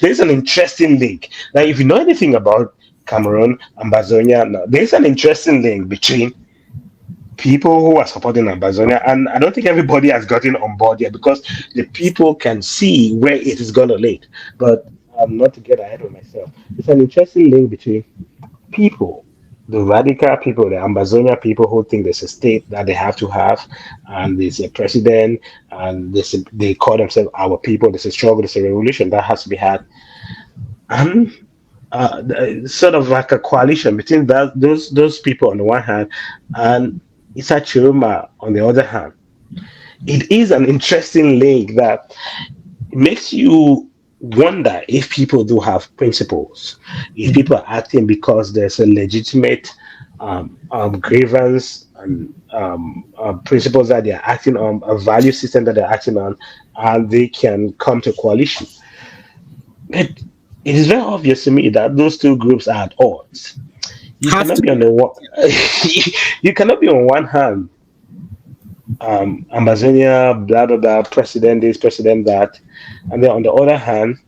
There's an interesting link. Now, if you know anything about Cameroon, Ambazonia, no, there's an interesting link between people who are supporting Ambazonia, and I don't think everybody has gotten on board yet because the people can see where it is going to lead. But not to get ahead of myself, it's an interesting link between people, the radical people, the Ambazonia people who think there's a state that they have to have, and there's a president, and they call themselves our people. There's a struggle, there's a revolution that has to be had. And sort of like a coalition between those people on the one hand and Issa Chiroma on the other hand. It is an interesting link that makes you wonder if people do have principles, if people are acting because there's a legitimate grievance and principles that they're acting on, a value system that they're acting on, and they can come to coalition. But it is very obvious to me that those two groups are at odds. You Have cannot to. be on the one. You cannot be on one hand, Amazonia, blah blah blah, president this, president that, and then on the other hand,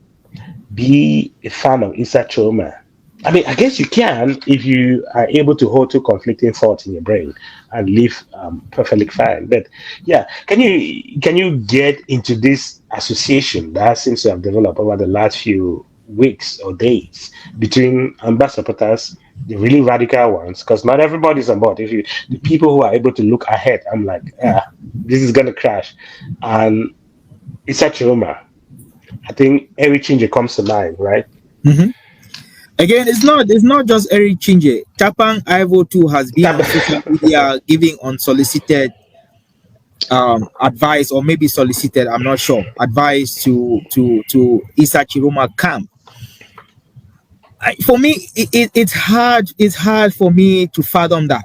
be a fan of Issa Choma. I mean, I guess you can if you are able to hold two conflicting thoughts in your brain and live perfectly fine. But yeah, can you get into this association that seems to have developed over the last few weeks or days between Amba supporters, the really radical ones? Because not everybody's on board. If you the people who are able to look ahead, I'm like, this is gonna crash, and it's a trauma. I think every change that comes to mind, right? Mhm. Again, it's not just Eric Chinje. Tapang Ivo too has been on social media giving unsolicited advice, or maybe solicited, I'm not sure, advice to Issa Chiroma camp. For me, it's hard for me to fathom that,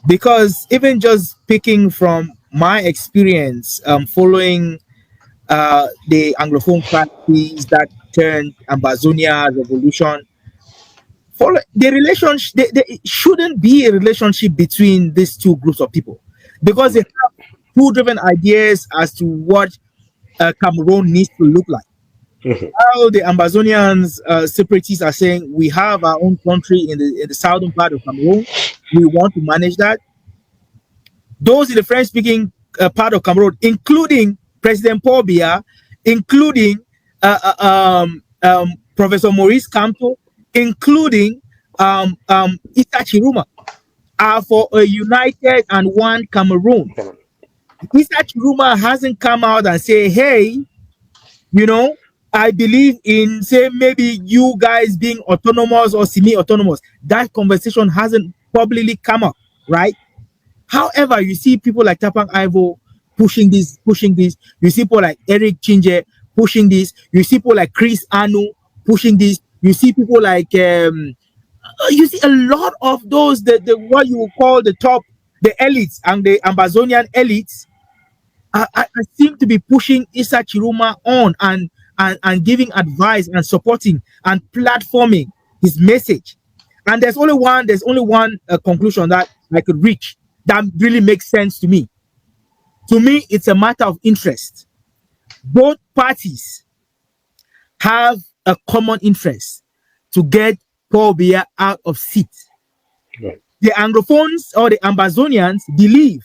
because even just picking from my experience, following the Anglophone crisis that turned Ambazonia revolution, follow the relationship. There shouldn't be a relationship between these two groups of people, because they have two different ideas as to what Cameroon needs to look like. Mhm. How the Ambazonians, separatists, are saying we have our own country in the southern part of Cameroon. We want to manage that. Those in the French-speaking part of Cameroon, including President Paul Biya, including Professor Maurice Kamto, including Issa Chiruma, are for a united and one Cameroon. Issa Chiruma hasn't come out and say, hey, you know, I believe in, say, maybe you guys being autonomous or semi-autonomous. That conversation hasn't publicly come up, right? However, you see people like Tapang Ivo pushing this, pushing this. You see people like Eric Chinje pushing this. You see people like Chris Anu pushing this. You see people like you see a lot of those, the what you would call the top, the elites and the Ambazonian elites I seem to be pushing Issa Chiruma on, and giving advice and supporting and platforming his message. And there's only one conclusion that I could reach that really makes sense to me. To me, it's a matter of interest. Both parties have a common interest to get Paul Biya out of seat. Right. The Anglophones or the Ambazonians believe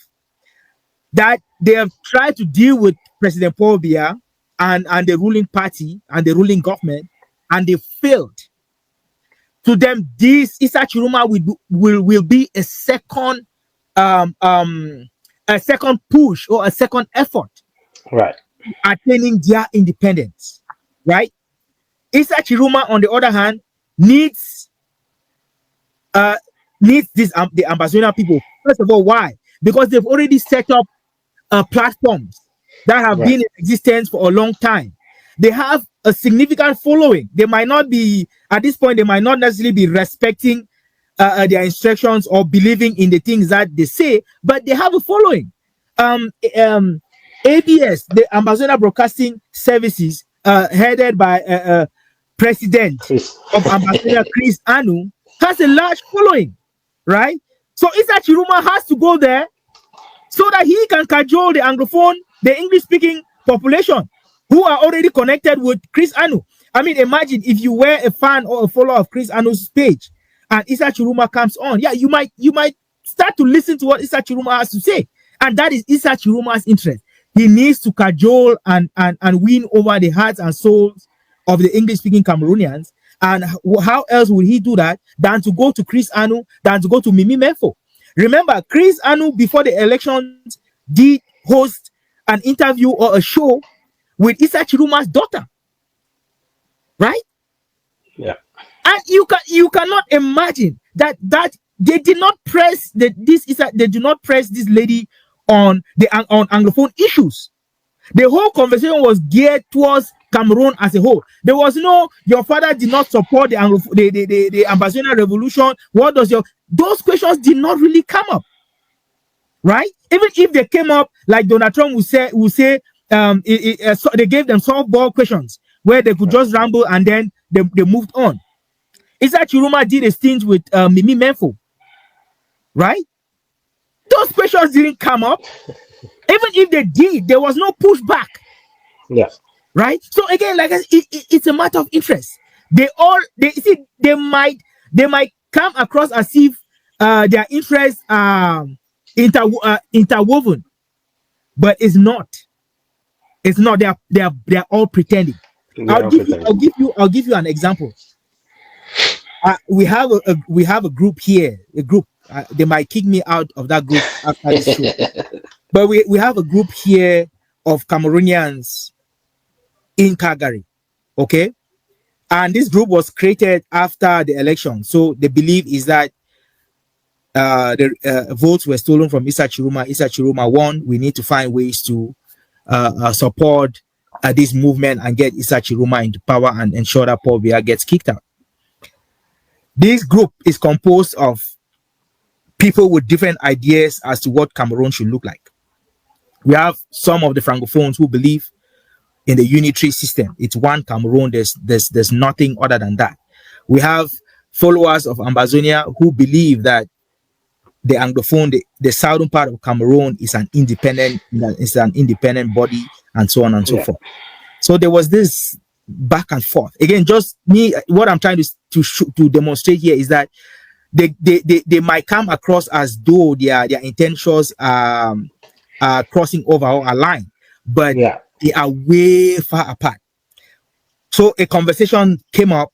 that they have tried to deal with President Paul Biya and the ruling party and the ruling government, and they failed. To them, this Issa Chiruma will be um, um, a second push or a second effort Right. attaining their independence, right? Issa Chiruma, on the other hand, needs uh, this the Ambazonia people. First of all, why? Because they've already set up platforms that have Right. been in existence for a long time. They have a significant following. They might not be, at this point, they might not necessarily be respecting their instructions or believing in the things that they say, but they have a following. Um, um, ABS, the Ambazonia Broadcasting Services, headed by President Chris. of Ambazonia, Chris Anu, has a large following, right? So Issa Chiruma has to go there so that he can cajole the Anglophone, the English-speaking population, who are already connected with Chris Anu. I mean, imagine if you were a fan or a follower of Chris Anu's page, and Issa Chiroma comes on. Yeah, you might start to listen to what Issa Chiroma has to say, and that is Issa Chiroma's interest. He needs to cajole and win over the hearts and souls of the English-speaking Cameroonians. And how else would he do that than to go to Chris Anu, than to go to Mimi Menfo? Remember, Chris Anu, before the elections, did host an interview or a show with Issa Chiroma's daughter, right? Yeah. And you cannot imagine that they did not press they do not press this lady on Anglophone issues. The whole conversation was geared towards Cameroon as a whole. There was no, your father did not support the Ambazonia revolution. What does those questions did not really come up, right? Even if they came up, like Donald Trump would say, so they gave them softball questions where they could just ramble and then they moved on. Issa Chiroma did a stint with Mimi Menfo, right? Those questions didn't come up. Even if they did, there was no pushback. Yes. Right? So again, like it's a matter of interest. They might come across as if their interests are interwoven, but it's not. It's not. They are all pretending. I'll give you an example. We have a group here. They might kick me out of that group after this show. But we have a group here of Cameroonians in Calgary, okay? And this group was created after the election. So the belief is that the votes were stolen from Issa Chiroma. Issa Chiroma won. We need to find ways to support this movement and get Issa Chiroma into power and ensure that Paul Biya gets kicked out. This group is composed of people with different ideas as to what Cameroon should look like. We have some of the Francophones who believe in the unitary system. It's one Cameroon. There's nothing other than that. We have followers of Ambazonia who believe that the Anglophone, the southern part of Cameroon is an independent body, and so on and so forth. So there was this back and forth. Again, just me, what I'm trying to demonstrate here is that they might come across as though their intentions are crossing over or aligned, but they are way far apart. So a conversation came up.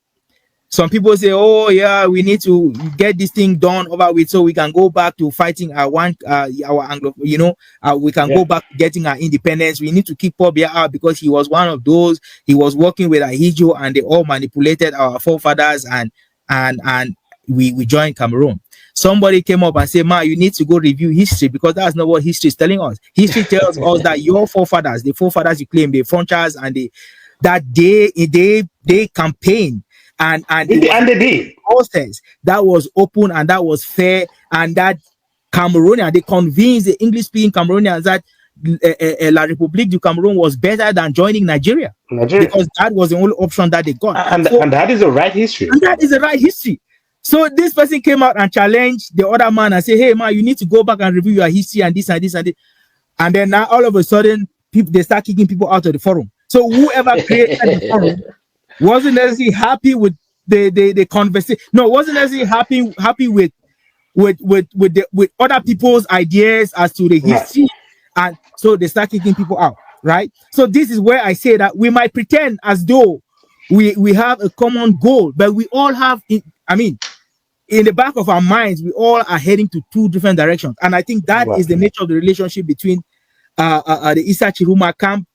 Some people say, "Oh yeah, we need to get this thing done over with, so we can go back to fighting our Anglo. We can go back to getting our independence. We need to keep Paul Biya out because he was one of those. He was working with Ahijo, and they all manipulated our forefathers, and we joined Cameroon." Somebody came up and said, "Ma, you need to go review history because that's not what history is telling us. History tells us that your forefathers, the forefathers you claim, the Frontiers, and they campaigned." And they did process that was open and that was fair, and that Cameroonian, they convinced the English-speaking Cameroonians that La République du Cameroon was better than joining Nigeria because that was the only option that they got. And that is the right history. And that is the right history. So this person came out and challenged the other man and said, "Hey man, you need to go back and review your history and this and this and this." And then now all of a sudden, they start kicking people out of the forum. So whoever created the forum wasn't necessarily happy with the conversation. No, wasn't necessarily happy with other people's ideas as to the history, and so they start kicking people out, right? So this is where I say that we might pretend as though we have a common goal, but we all have, in the back of our minds, we all are heading to two different directions, and I think that is the nature of the relationship between the Issa Chiroma camp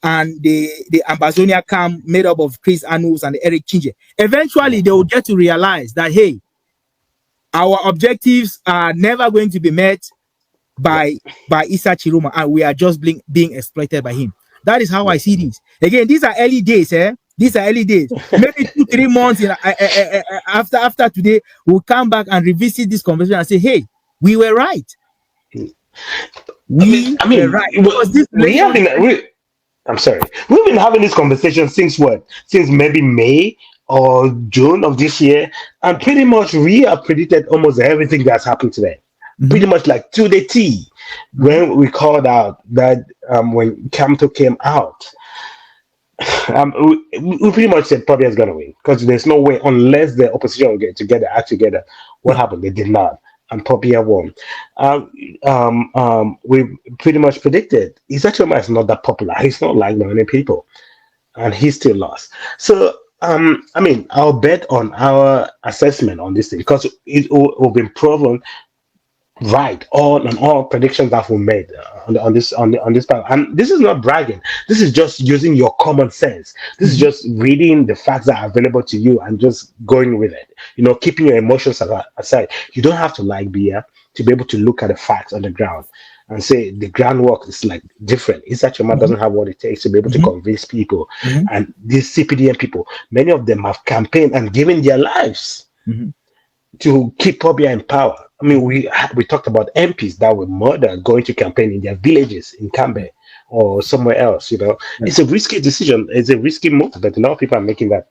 and the Ambazonia camp made up of Chris Anus and Eric Chinje. Eventually, they will get to realize that, hey, our objectives are never going to be met by Issa Chiroma, and we are just being exploited by him. That is how I see this. Again, these are early days, These are early days. Maybe 2-3 months after today, we'll come back and revisit this conversation and say, hey, we were right. We were right. I'm sorry. We've been having this conversation since what? Since maybe May or June of this year, and pretty much we have predicted almost everything that's happened today. Mm-hmm. Pretty much like to the T. When we called out that when Camto came out, we pretty much said Pobia is going to win because there's no way unless the opposition will get together, act together. What Yeah. happened? They did not, and Pobia won. Um, we pretty much predicted Issa Choma is not that popular. He's not liked by many people, and he still lost. So. I mean, I'll bet on our assessment on this thing because it will be proven right all on all predictions that we made on this panel. And this is not bragging, this is just using your common sense, this is Mhm. just reading the facts that are available to you and just going with it, keeping your emotions aside. You don't have to like beer to be able to look at the facts on the ground and say the groundwork is like different. Isachoma Mhm. doesn't have what it takes to be able to Mhm. convince people. Mhm. And these CPDM people, many of them have campaigned and given their lives Mhm. to keep Pobia in power. I mean, we talked about MPs that were murdered going to campaign in their villages in Cambe or somewhere else. Right. It's a risky decision. It's a risky move, but a lot of people are making that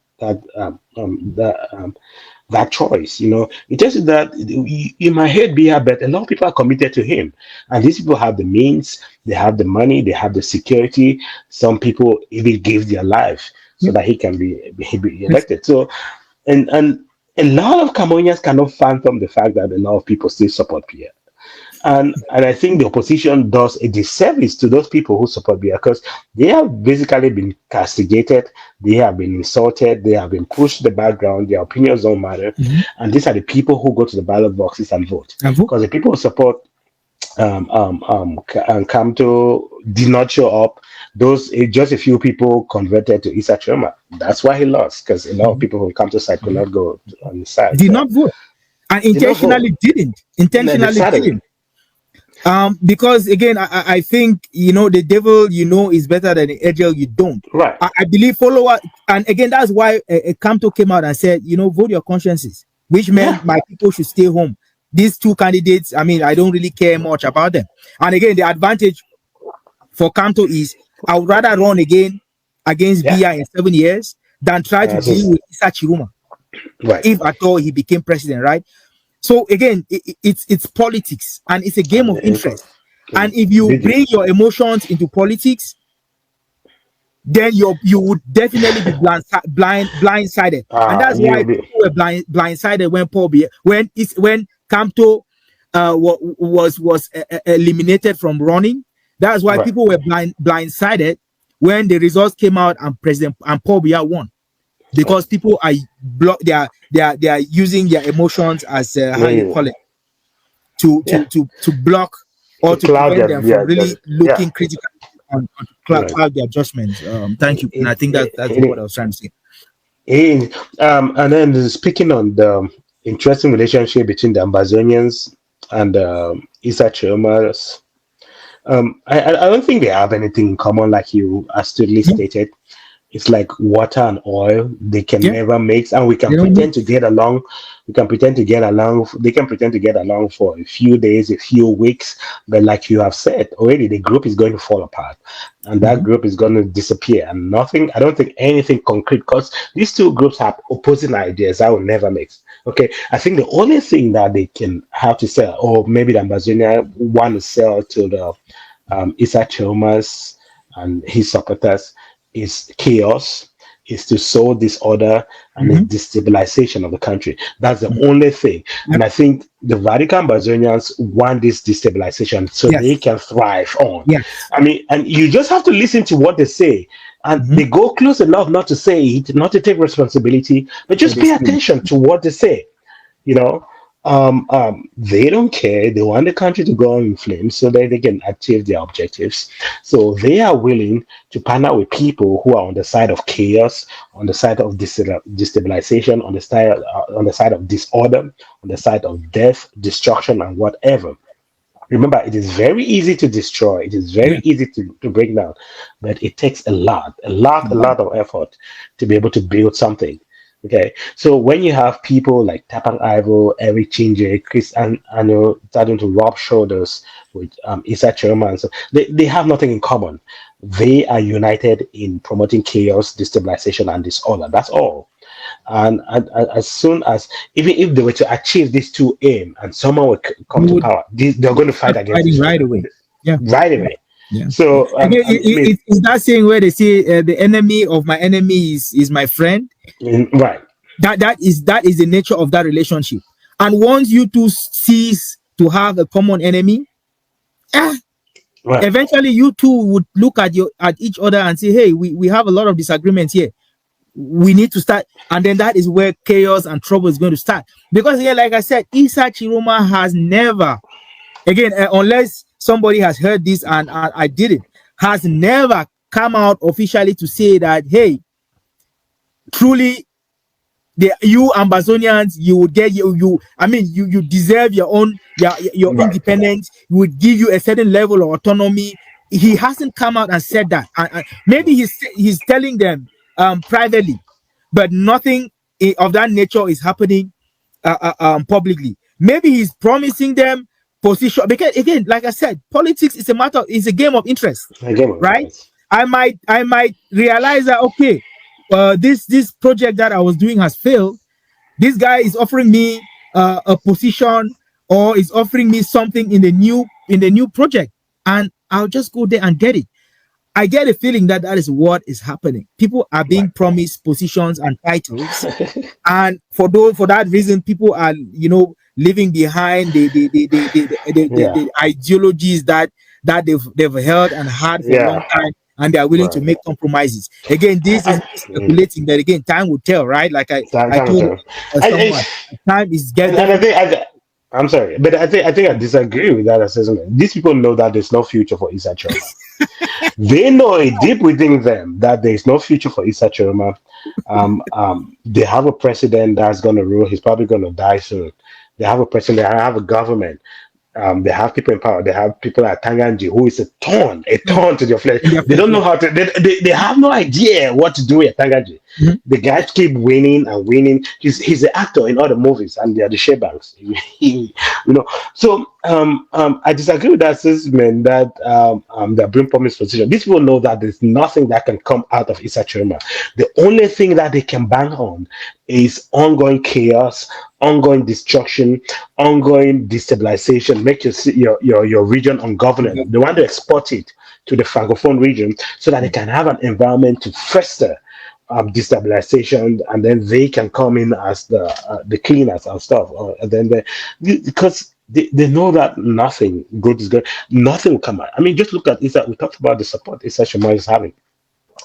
choice. It tells you that you might hate Biya, but a lot of people are committed to him, and these people have the means, they have the money, they have the security. Some people even give their life so Yeah. that he be elected. So and a lot of Cameroonians cannot fathom the fact that a lot of people still support Pierre. And I think the opposition does a disservice to those people who support Biya because they have basically been castigated, they have been insulted, they have been pushed to the background, their opinions don't matter. Mhm. And these are the people who go to the ballot boxes and vote. And vote. Because the people who support and Kamto did not show up. Just a few people converted to Issa Choma. That's why he lost because a lot of Mhm. people from Kamto side could Mhm. not go on the side. Did So not vote and did not vote. They intentionally decided didn't. Because again, I think the devil is better than the angel you don't. right. I believe follower, and again that's why Kamto came out and said, vote your consciences, which Yeah. meant my people should stay home. These two candidates, I mean, I don't really care much about them. And again, the advantage for Kamto is I would rather run again against Yeah. Bia in 7 years than try to deal Just with Issa Chiruma right. if at all he became president, right? So again, it's politics and it's a game And of interest. And and if you did you? bring your emotions into politics, then you would definitely be blindsided. And that's why You'll be people were blindsided when when Camto was eliminated from running. That's why right. people were blindsided when the results came out and President and Paul Biya won, Right. because people are they are using their emotions as how you Yeah. call it, to Yeah. block or To to cloud prevent their them from yeah, really yeah. looking critical on Right. cloud their judgments. Thank you, and I think that's what I was trying to say. And then speaking on the interesting relationship between the Ambazonians and Issa Chiomas, I don't think they have anything in common, like you astutely Yeah, stated. It's like water and oil. They can yeah, never mix, and we they can don't pretend to mix. get along. We can pretend to get along. They can pretend to get along for a few days, a few weeks, but like you have said already, the group is going to fall apart, and that Mhm. group is going to disappear. And nothing. I don't think anything concrete, because these two groups have opposing ideas that will never mix. Okay, I think the only thing that they can have to sell, or maybe the Amazonia want to sell to the Issa Chalmers and his supporters, is chaos, is to sow disorder, and is Mhm. destabilization of the country. That's the Mhm. only thing. Yep. And I think the radical Ambazonians want this destabilization so they Yes. can thrive on. Yes. I mean, and you just have to listen to what they say. And Mhm. they go close enough not to say it, not to take responsibility, but But just they pay say, attention to what they say. You know, they don't care. They want the country to go in flames so that they can achieve their objectives. So they are willing to partner with people who are on the side of chaos, on the side of destabilization, on the side of disorder, on the side of death, destruction, and whatever. Remember, it is very easy to destroy. It is very yeah, easy to break down, but it takes a lot of effort to be able to build something. Okay, so when you have people like Tapang Ivo, Eric Chinje, Chris Ano starting to rub shoulders with Issa Chairman, so they have nothing in common. They are united in promoting chaos, destabilization, and disorder. That's all. And as soon as, even if they were to achieve these two aim and someone will come you to would power, they're going to fight start against fighting each right other away. Yeah. right away. Yeah. So Again, I mean, it's that saying where they say the enemy of my enemy is my friend. right, That is the nature of that relationship. And once you two cease to have a common enemy, eh, right, eventually you two would look at each other and say, hey, we have a lot of disagreements here. We need to start, and then that is where chaos and trouble is going to start. Because yeah, like I said, Issa Chiroma has never, again, unless somebody has heard this and I did it, has never come out officially to say that, hey, truly, you Ambazonians, you would get you. I mean, you deserve your right. independence. We would give you a certain level of autonomy. He hasn't come out and said that. Maybe he's telling them privately, but nothing of that nature is happening publicly. Maybe he's promising them position, because again, like I said, politics is a game of interest, Again, of right? interest. I might realize that, okay, this project that I was doing has failed. This guy is offering me a position, or is offering me something in the new project, and I'll just go there and get it. I get a feeling that that is what is happening. People are being Right. promised positions and titles, and for that reason, people are leaving behind Yeah, the ideologies that they've held and had for a long yeah, time, and they are willing to right. make compromises. Again, this is me speculating, but again, time will tell, right? Like I Time will told tell. I, someone, time is and I definitely. think I'm sorry, but I think I disagree with that assessment. These people know that there's no future for Issa Choma. They know it deep within them that there is no future for Issa Choma. They have a president that's going to rule. He's probably going to die soon. They have a president. They have a government. They have people in power. They have people like Tanganji, who is a thorn to their flesh. In their They flesh, don't yeah. know how to. They have no idea what to do with Tanganji. Mhm. The guys keep winning and winning. He's the actor in all the movies, and they are the sharebanks. So I disagree with that assessment that they're being promised position. These people know that there's nothing that can come out of Issa Chiroma. The only thing that they can bank on is ongoing chaos, ongoing destruction, ongoing destabilization. Make your region ungovernable. They want to export it to the francophone region so that they can have an environment to fester destabilization, and then they can come in as the cleaners and stuff. And then because they know that nothing good is good, nothing will come out. I mean, just look at Issa. We talked about the support Issa Shema is having.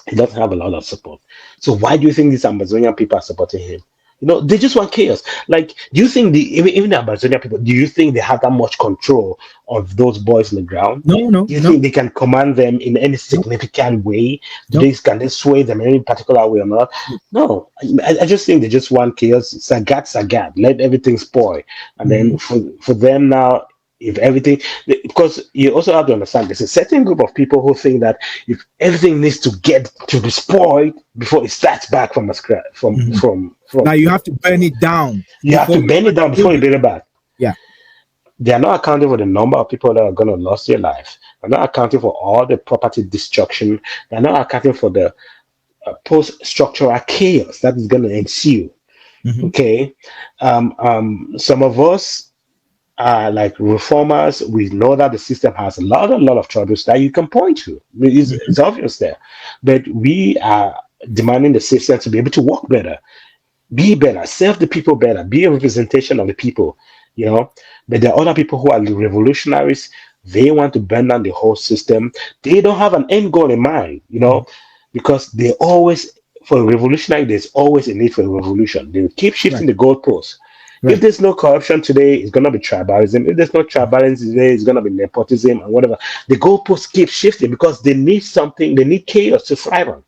He doesn't have a lot of support. So why do you think these Amazonian people are supporting him? They just want chaos. Like, do you think even the Amazonian people, do you think they have that much control of those boys on the ground? No, no, Do you no, think they can command them in any no, significant way? no. Can they sway them in any particular way or not? No. I just think they just want chaos. Sagat. Let everything spoil. And then Mhm. for them now, if everything, because you also have to understand there's a certain group of people who think that if everything needs to get to be spoiled before it starts back from a scratch, Mhm. from Now you have to burn it down you have before to you bend it down before build you it. build it back. Yeah. They are not accounting for the number of people that are going to lose their life. They're not accounting for all the property destruction. They're not accounting for the post-structural chaos that is going to ensue. Mhm. Okay, some of us like reformers, we know that the system has a lot of troubles that you can point to. It's obvious there, but we are demanding the system to be able to work better, be better, serve the people better, be a representation of the people. You know, but there are other people who are the revolutionaries. They want to burn down the whole system. They don't have an end goal in mind. Because they always, for a revolutionary, there's always a need for a revolution. They will keep Right. shifting the goalposts. If Right. there's no corruption today, it's gonna be tribalism. If there's no tribalism today, it's gonna be nepotism and whatever. The goalposts keep shifting because they need something. They need chaos to thrive on.